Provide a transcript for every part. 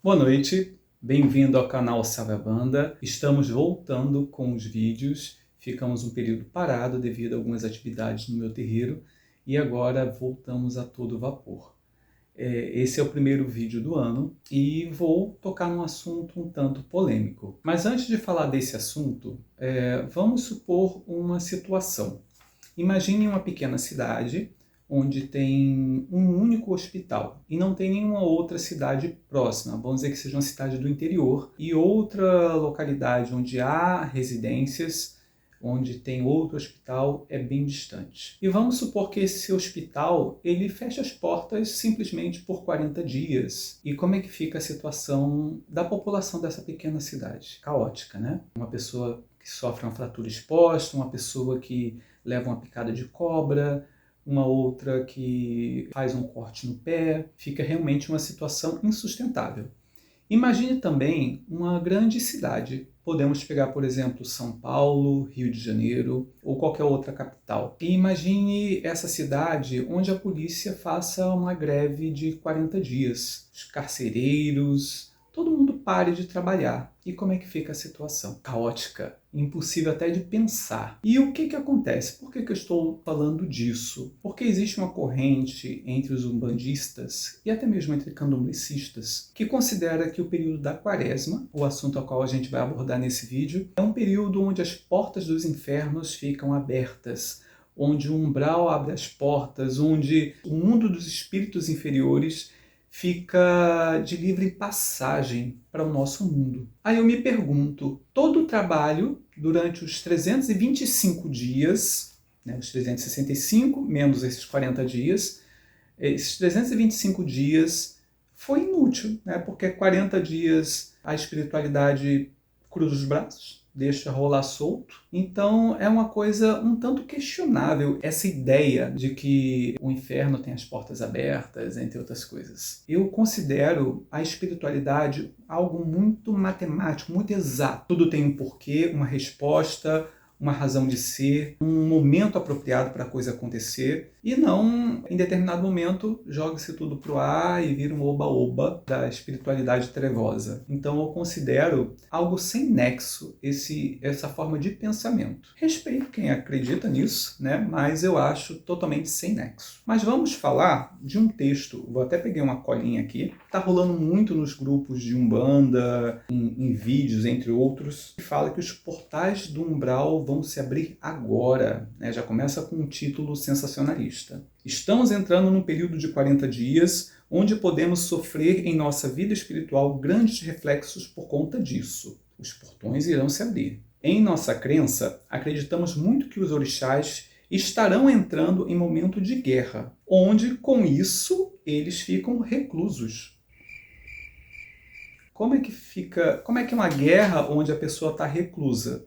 Boa noite, bem-vindo ao canal Salve a Banda. Estamos voltando com os vídeos. Ficamos um período parado devido a algumas atividades no meu terreiro e agora voltamos a todo vapor. Esse é o primeiro vídeo do ano e vou tocar num assunto um tanto polêmico. Mas antes de falar desse assunto, vamos supor uma situação. Imagine uma pequena cidade onde tem um único hospital e não tem nenhuma outra cidade próxima, vamos dizer que seja uma cidade do interior, e outra localidade onde há residências, onde tem outro hospital, é bem distante. E vamos supor que esse hospital ele fecha as portas simplesmente por 40 dias. E como é que fica a situação da população dessa pequena cidade? Caótica, né? Uma pessoa que sofre uma fratura exposta, uma pessoa que leva uma picada de cobra, uma outra que faz um corte no pé, fica realmente uma situação insustentável. Imagine também uma grande cidade. Podemos pegar, por exemplo, São Paulo, Rio de Janeiro ou qualquer outra capital. E imagine essa cidade onde a polícia faça uma greve de 40 dias. Os carcereiros, todo mundo pare de trabalhar. E como é que fica a situação? Caótica, impossível até de pensar. E o que acontece? Por que eu estou falando disso? Porque existe uma corrente entre os umbandistas e até mesmo entre candomblecistas que considera que o período da quaresma, o assunto ao qual a gente vai abordar nesse vídeo, é um período onde as portas dos infernos ficam abertas, onde o umbral abre as portas, onde o mundo dos espíritos inferiores fica de livre passagem para o nosso mundo. Aí eu me pergunto, todo o trabalho durante os 325 dias, né, os 365 menos esses 40 dias, esses 325 dias foi inútil, né, porque 40 dias a espiritualidade cruza os braços, deixa rolar solto. Então é uma coisa um tanto questionável essa ideia de que o inferno tem as portas abertas, entre outras coisas. Eu considero a espiritualidade algo muito matemático, muito exato. Tudo tem um porquê, uma resposta, uma razão de ser, um momento apropriado para a coisa acontecer, e não, em determinado momento, joga-se tudo para o ar e vira um oba-oba da espiritualidade trevosa. Então eu considero algo sem nexo essa forma de pensamento. Respeito quem acredita nisso, né? Mas eu acho totalmente sem nexo. Mas vamos falar de um texto, vou até pegar uma colinha aqui, está rolando muito nos grupos de Umbanda, em vídeos, entre outros, que fala que os portais do umbral vão se abrir agora, né? Já começa com um título sensacionalista. Estamos entrando num período de 40 dias, onde podemos sofrer em nossa vida espiritual grandes reflexos por conta disso. Os portões irão se abrir. Em nossa crença, acreditamos muito que os orixás estarão entrando em momento de guerra, onde, com isso, eles ficam reclusos. Como é que é uma guerra onde a pessoa está reclusa?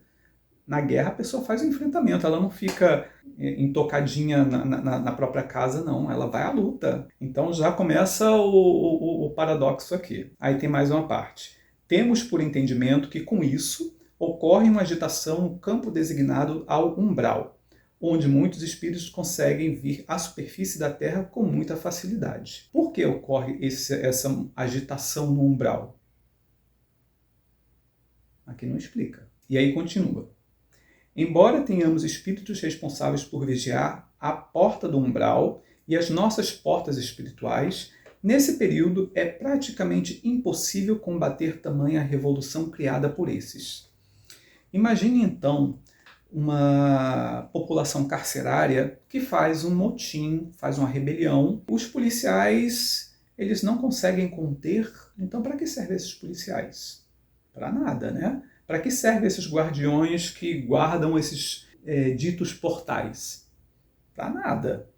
Na guerra a pessoa faz o enfrentamento, ela não fica intocadinha na própria casa, não, ela vai à luta. Então já começa o paradoxo aqui. Aí tem mais uma parte. Temos por entendimento que com isso ocorre uma agitação no campo designado ao umbral, onde muitos espíritos conseguem vir à superfície da Terra com muita facilidade. Por que ocorre essa agitação no umbral? Aqui não explica. E aí continua. Embora tenhamos espíritos responsáveis por vigiar a porta do umbral e as nossas portas espirituais, nesse período é praticamente impossível combater tamanha revolução criada por esses. Imagine então uma população carcerária que faz um motim, faz uma rebelião. Os policiais, eles não conseguem conter, então para que servem esses policiais? Para nada, né? Para que servem esses guardiões que guardam esses ditos portais? Para nada.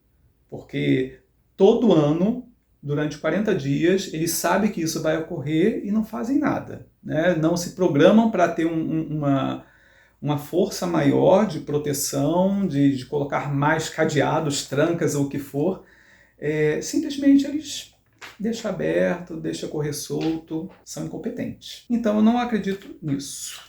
Porque todo ano, durante 40 dias, eles sabem que isso vai ocorrer e não fazem nada, né? Não se programam para ter uma força maior de proteção, de colocar mais cadeados, trancas ou o que for. Simplesmente eles deixa aberto, deixa correr solto, são incompetentes. Então eu não acredito nisso.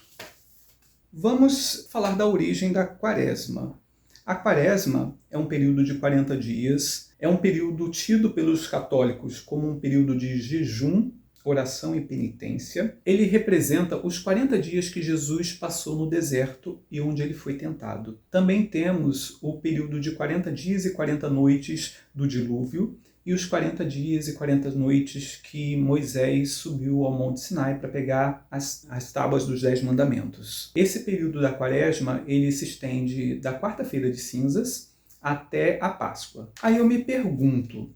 Vamos falar da origem da quaresma. A quaresma é um período de 40 dias, é um período tido pelos católicos como um período de jejum, oração e penitência. Ele representa os 40 dias que Jesus passou no deserto e onde ele foi tentado. Também temos o período de 40 dias e 40 noites do dilúvio e os 40 dias e 40 noites que Moisés subiu ao Monte Sinai para pegar as tábuas dos 10 mandamentos. Esse período da quaresma, ele se estende da quarta-feira de cinzas até a Páscoa. Aí eu me pergunto,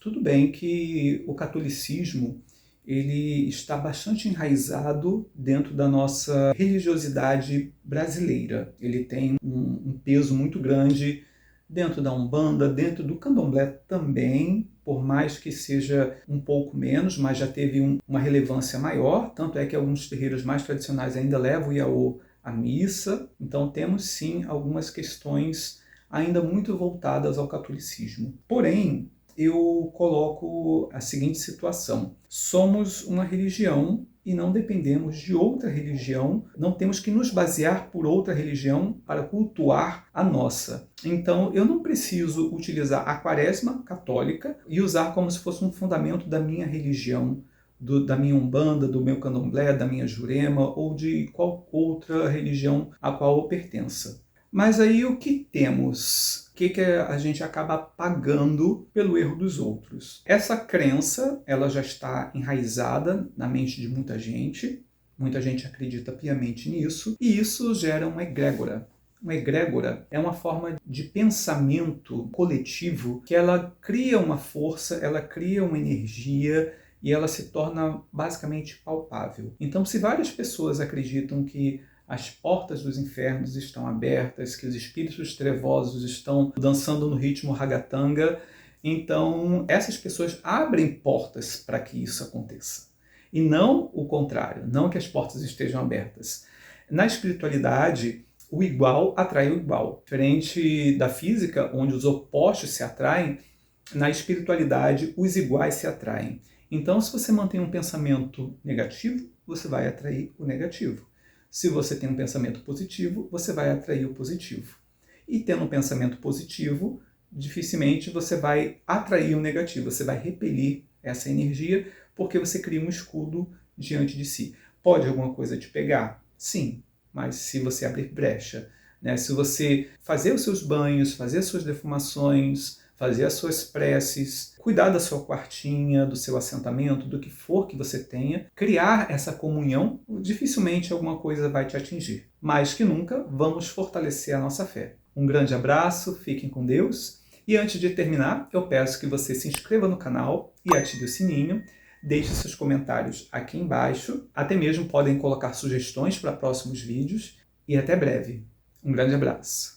tudo bem que o catolicismo ele está bastante enraizado dentro da nossa religiosidade brasileira. Ele tem um peso muito grande dentro da Umbanda, dentro do Candomblé também, por mais que seja um pouco menos, mas já teve uma relevância maior, tanto é que alguns terreiros mais tradicionais ainda levam o Iaô à missa. Então temos sim algumas questões ainda muito voltadas ao catolicismo. Porém, eu coloco a seguinte situação: somos uma religião e não dependemos de outra religião, não temos que nos basear por outra religião para cultuar a nossa. Então, eu não preciso utilizar a quaresma católica e usar como se fosse um fundamento da minha religião, da minha Umbanda, do meu Candomblé, da minha Jurema ou de qual outra religião a qual eu pertença. Mas aí o que temos? O que a gente acaba pagando pelo erro dos outros? Essa crença, ela já está enraizada na mente de muita gente acredita piamente nisso, e isso gera uma egrégora. Uma egrégora é uma forma de pensamento coletivo que ela cria uma força, ela cria uma energia e ela se torna basicamente palpável. Então, se várias pessoas acreditam que as portas dos infernos estão abertas, que os espíritos trevosos estão dançando no ritmo ragatanga, então essas pessoas abrem portas para que isso aconteça. E não o contrário, não que as portas estejam abertas. Na espiritualidade, o igual atrai o igual. Diferente da física, onde os opostos se atraem, na espiritualidade os iguais se atraem. Então, se você mantém um pensamento negativo, você vai atrair o negativo. Se você tem um pensamento positivo, você vai atrair o positivo. E tendo um pensamento positivo, dificilmente você vai atrair o negativo, você vai repelir essa energia, porque você cria um escudo diante de si. Pode alguma coisa te pegar? Sim, mas se você abrir brecha, né? Se você fazer os seus banhos, fazer as suas defumações, fazer as suas preces, cuidar da sua quartinha, do seu assentamento, do que for que você tenha, criar essa comunhão, dificilmente alguma coisa vai te atingir. Mais que nunca, vamos fortalecer a nossa fé. Um grande abraço, fiquem com Deus. E antes de terminar, eu peço que você se inscreva no canal e ative o sininho, deixe seus comentários aqui embaixo, até mesmo podem colocar sugestões para próximos vídeos e até breve. Um grande abraço.